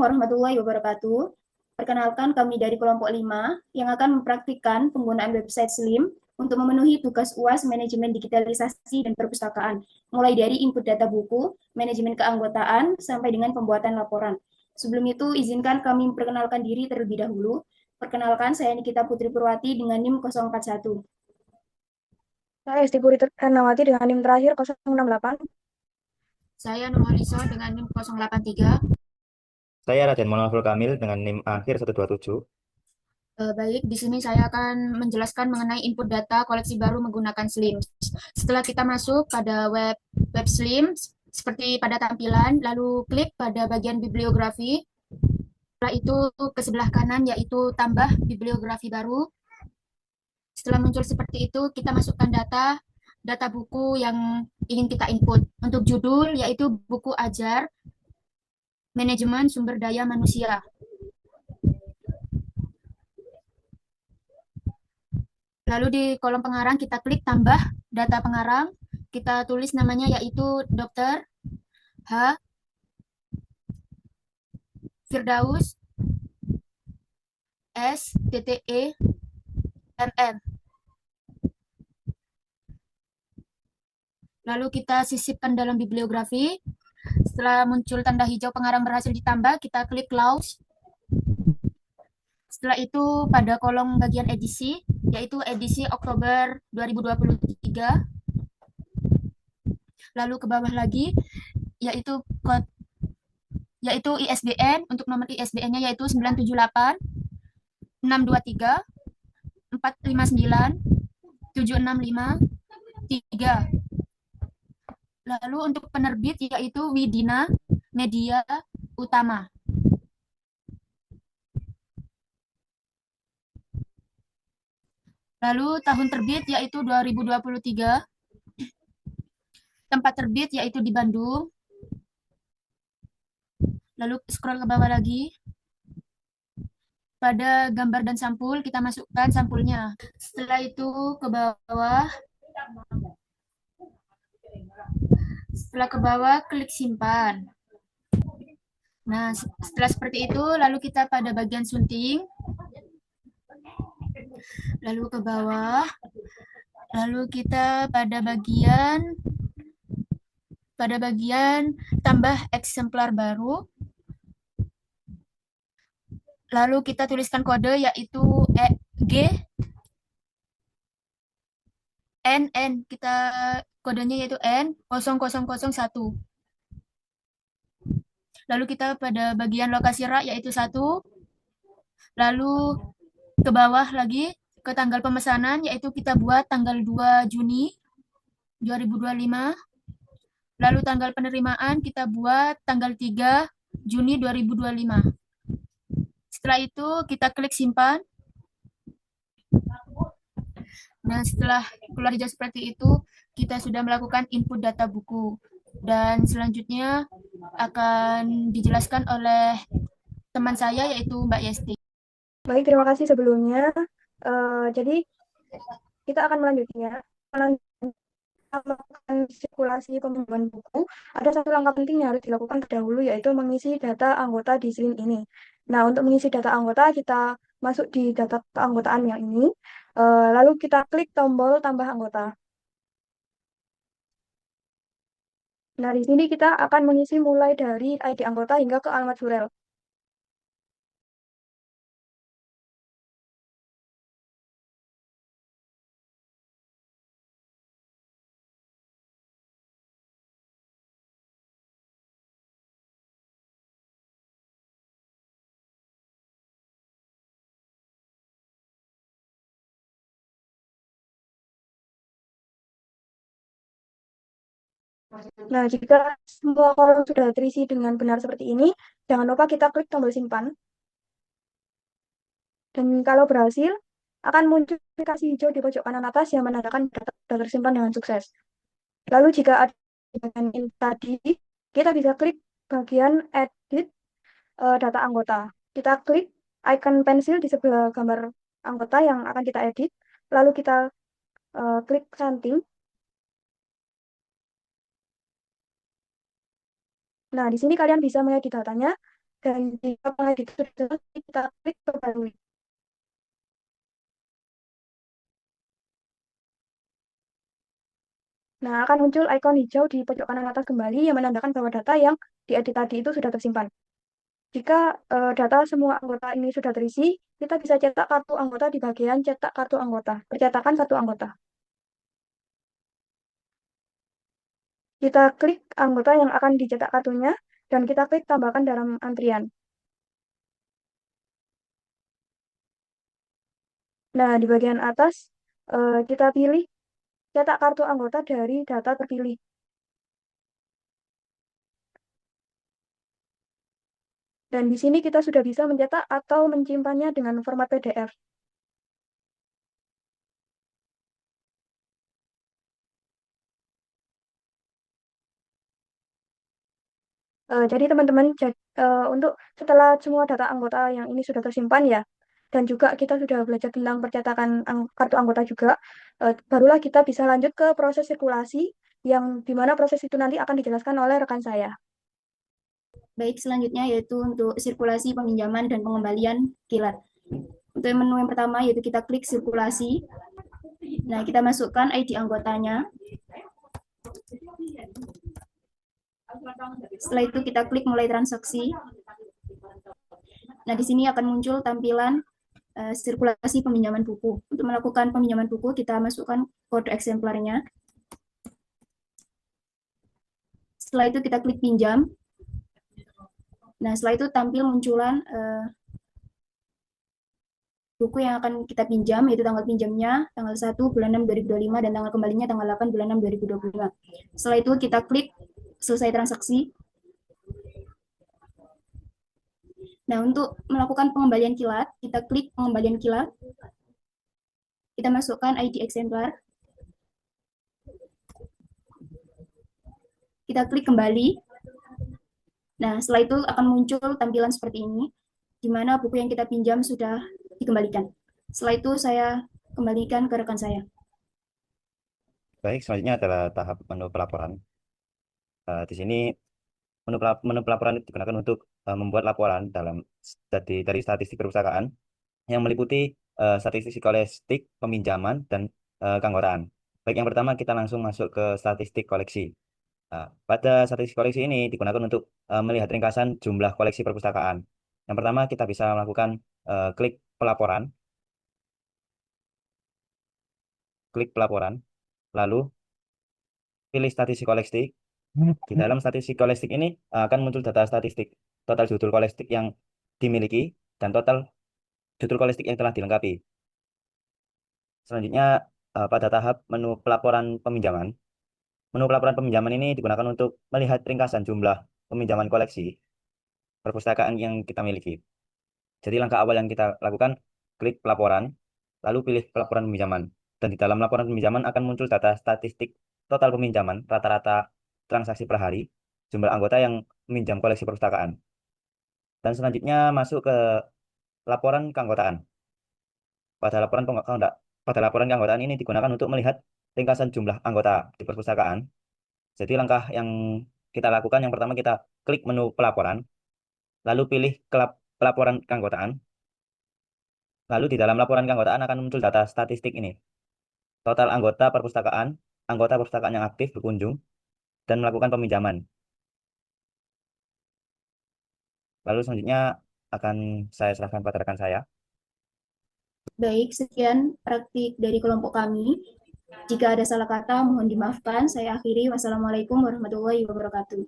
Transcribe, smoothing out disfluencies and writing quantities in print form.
warahmatullahi wabarakatuh. Perkenalkan kami dari kelompok 5 yang akan mempraktikkan penggunaan website Slim untuk memenuhi tugas UAS manajemen digitalisasi dan perpustakaan, mulai dari input data buku, manajemen keanggotaan, sampai dengan pembuatan laporan. Sebelum itu, izinkan kami memperkenalkan diri terlebih dahulu. Perkenalkan, saya Nikita Putri Purwati dengan NIM 041. Saya Esti Puri Ernawati dengan NIM terakhir 068. Saya Nurhaliso dengan NIM 083. Saya Raden Monaful Kamil dengan NIM akhir 127. Baik, di sini saya akan menjelaskan mengenai input data koleksi baru menggunakan Slim. Setelah kita masuk pada web Slim, seperti pada tampilan, lalu klik pada bagian bibliografi. Setelah itu ke sebelah kanan yaitu tambah bibliografi baru. Setelah muncul seperti itu, kita masukkan data buku yang ingin kita input. Untuk judul yaitu buku ajar manajemen sumber daya manusia. Lalu di kolom pengarang kita klik tambah data pengarang, kita tulis namanya yaitu Dr. H. Firdaus S. TTE MM. Lalu kita sisipkan dalam bibliografi. Setelah muncul tanda hijau pengarang berhasil ditambah, kita klik close. Setelah itu pada kolom bagian edisi, yaitu edisi Oktober 2023. Lalu ke bawah lagi, yaitu ISBN. Untuk nomor ISBN-nya yaitu 978 623 459 765 3. Lalu untuk penerbit yaitu Widina Media Utama. Lalu tahun terbit yaitu 2023. Tempat terbit yaitu di Bandung. Lalu scroll ke bawah lagi. Pada gambar dan sampul kita masukkan sampulnya. Setelah itu ke bawah. Setelah ke bawah klik simpan. Nah, setelah seperti itu lalu kita pada bagian sunting. Lalu ke bawah. Lalu kita pada bagian tambah eksemplar baru. Lalu kita tuliskan kode yaitu G N. Kita kodenya yaitu N0001. Lalu kita pada bagian lokasi rak yaitu 1. Lalu ke bawah lagi ke tanggal pemesanan yaitu kita buat tanggal 2 Juni 2025. Lalu tanggal penerimaan kita buat tanggal 3 Juni 2025. Setelah itu kita klik simpan. Nah, setelah keluar hijau seperti itu, kita sudah melakukan input data buku. Dan selanjutnya akan dijelaskan oleh teman saya yaitu Mbak Yesti. Baik, terima kasih sebelumnya. Jadi kita akan melanjutnya. Melakukan sirkulasi pembukuan buku, ada satu langkah penting yang harus dilakukan terdahulu, yaitu mengisi data anggota di Slim ini. Nah, untuk mengisi data anggota, kita masuk di data keanggotaan yang ini, lalu kita klik tombol tambah anggota. Nah, di sini kita akan mengisi mulai dari ID anggota hingga ke alamat surel. Nah, jika semua kolom sudah terisi dengan benar seperti ini, jangan lupa kita klik tombol simpan. Dan kalau berhasil, akan muncul aplikasi hijau di pojok kanan atas yang menandakan data sudah tersimpan dengan sukses. Lalu jika ada bagian ini tadi, kita bisa klik bagian edit data anggota. Kita klik icon pensil di sebelah gambar anggota yang akan kita edit. Lalu kita klik canting. Nah, di sini kalian bisa mengedit datanya Dan jika pengedit sudah selesai, kita klik perbarui. Nah, akan muncul ikon hijau di pojok kanan atas kembali yang menandakan bahwa data yang diedit tadi itu sudah tersimpan. Jika data semua anggota ini sudah terisi, kita bisa cetak kartu anggota di bagian cetak kartu anggota, percetakan kartu anggota. Kita klik anggota yang akan dicetak kartunya, dan kita klik tambahkan dalam antrian. Nah, di bagian atas, kita pilih cetak kartu anggota dari data terpilih. Dan di sini kita sudah bisa mencetak atau menyimpannya dengan format PDF. Jadi teman-teman, untuk setelah semua data anggota yang ini sudah tersimpan ya, dan juga kita sudah belajar tentang percetakan kartu anggota juga, barulah kita bisa lanjut ke proses sirkulasi, yang dimana proses itu nanti akan dijelaskan oleh rekan saya. Baik, selanjutnya yaitu untuk sirkulasi peminjaman dan pengembalian kilat. Untuk menu yang pertama yaitu kita klik sirkulasi. Nah, kita masukkan ID anggotanya. Setelah itu kita klik mulai transaksi. Nah, di sini akan muncul tampilan sirkulasi peminjaman buku. Untuk melakukan peminjaman buku, kita masukkan kode eksemplarnya. Setelah itu kita klik pinjam. Nah, setelah itu tampil munculan buku yang akan kita pinjam, yaitu tanggal pinjamnya tanggal 1 bulan 6 2025 dan tanggal kembalinya tanggal 8 bulan 6 2025. Setelah itu kita klik selesai transaksi. Nah, untuk melakukan pengembalian kilat, kita klik pengembalian kilat. Kita masukkan ID eksemplar. Kita klik kembali. Nah, setelah itu akan muncul tampilan seperti ini, di mana buku yang kita pinjam sudah dikembalikan. Setelah itu saya kembalikan ke rekan saya. Baik, selanjutnya adalah tahap menu pelaporan. Di sini menu pelaporan itu digunakan untuk membuat laporan dari statistik perpustakaan yang meliputi statistik psikolastik, peminjaman, dan keanggotaan. Baik, yang pertama kita langsung masuk ke statistik koleksi. Pada statistik koleksi ini digunakan untuk melihat ringkasan jumlah koleksi perpustakaan. Yang pertama kita bisa melakukan klik pelaporan, lalu pilih statistik koleksi. Di dalam statistik koleksi ini akan muncul data statistik, total judul koleksi yang dimiliki, dan total judul koleksi yang telah dilengkapi. Selanjutnya, pada tahap menu pelaporan peminjaman. Menu pelaporan peminjaman ini digunakan untuk melihat ringkasan jumlah peminjaman koleksi perpustakaan yang kita miliki. Jadi langkah awal yang kita lakukan, klik pelaporan, lalu pilih pelaporan peminjaman. Dan di dalam laporan peminjaman akan muncul data statistik total peminjaman, rata-rata transaksi per hari, jumlah anggota yang meminjam koleksi perpustakaan. Dan selanjutnya masuk ke laporan keanggotaan. Pada laporan keanggotaan ini digunakan untuk melihat ringkasan jumlah anggota di perpustakaan. Jadi langkah yang kita lakukan yang pertama kita klik menu pelaporan, lalu pilih pelaporan keanggotaan. Lalu di dalam laporan keanggotaan akan muncul data statistik ini. Total anggota perpustakaan yang aktif berkunjung dan melakukan peminjaman. Lalu selanjutnya akan saya serahkan pada rekan saya. Baik, sekian praktik dari kelompok kami. Jika ada salah kata, mohon dimaafkan. Saya akhiri. Wassalamualaikum warahmatullahi wabarakatuh.